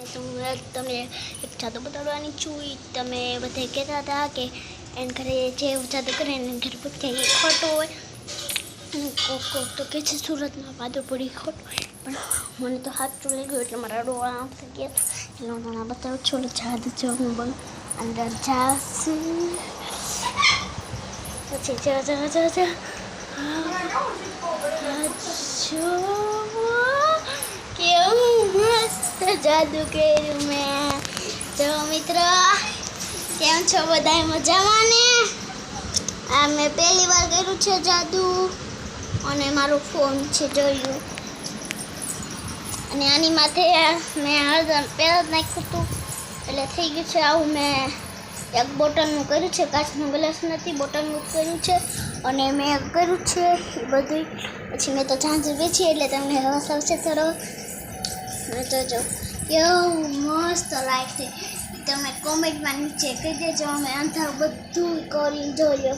તો હું તમને એક જાદુ બતાડવાની છું. તમે બધા કહેતા હતા કે એને ઘરે જે જાદુ કરે એને ઘરે બધા એ ખોટું હોય. કોક તો કે છે સુરતમાં પાદુ પડી ખોટું હોય, પણ મને તો સાચું લાગ્યું એટલે મારા ડોળા આમ થઈ ગયા. એટલે હું તમને બતાવું છું. જાદુ જો હું બન અંદર જાશું પછી કેવું મસ્ત જાદુ કર્યું મેં. જો મિત્રો કેમ છો બધા મજામાં ને? આ મેં પહેલી વાર કર્યું છે જાદુ અને મારો ફોન છે જોયું. અને આની માથે મેં હળદર પહેલા જ નાખ્યું હતું એટલે થઈ ગયું છે આવું. મેં એક બોટલનું કર્યું છે, કાચનું ગ્લાસ નથી, બોટલનું કર્યું છે. અને મેં કર્યું છે એ બધું. પછી મેં તો ઝાંઝર વેચી એટલે તમને હવા આવશે સરસ. જોજો કેવું મસ્ત લાગશે. તમે કોમેન્ટમાં નીચે કહી દેજો. અમે અંધારું બધું કરીને જોયો,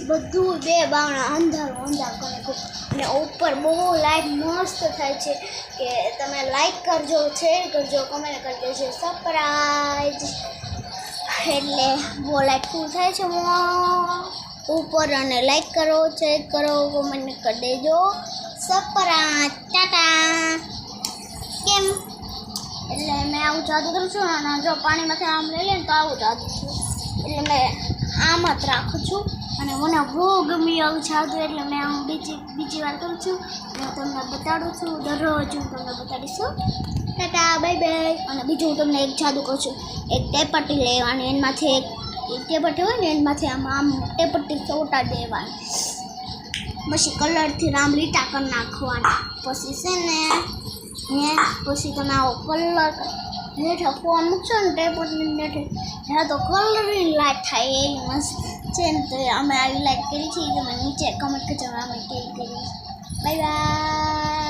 બધું બે બાવણા અંધારું કરી નાખ્યું. અને ઉપર બહુ લાઈટ મસ્ત થાય છે કે તમે લાઈક કરજો, શેર કરજો, કમેન્ટ કરી દેજો, સરપ્રાઈઝ. એટલે બહુ લાઈટ ફૂલ થાય છે ઉપર. અને લાઈક કરો, શેર કરો, કમેન્ટ કરી દેજો, સરપ્રાઈઝ. ટાટા. કેમ એટલે મેં આવું જાદુ કરું છું. અને જો પાણીમાંથી આમ લઈ લે ને તો આવું જાદુ છું. એટલે મેં આમ જ રાખું છું. અને મને બહુ ગમી આવું જાદુ એટલે મેં આમ બીજી વાર કરું છું. અને તમને બતાડું છું, દરરોજ હું તમને બતાડીશું. Tata, bye bye. અને બીજું હું તમને એક જાદુ કહું છું. એક ટેપટી લેવાની, એમાંથી એક ટેપટી હોય ને એમાંથી આમ ટેપટી ચોટા દેવાની, પછી કલરથી રામ લીટા કરી નાખવાના. પછી છે ને પછી તમે આવો કલર હેઠળ ફોન મૂકશો ને ટેપટની હેઠે ત્યાં તો કલરની લાઈટ થાય એવી મસ્ત છે ને. તો અમે આવી લાઈટ કરી છે. તમે નીચે કમેન્ટ કરજો અમે કેવી કરી. Bye bye.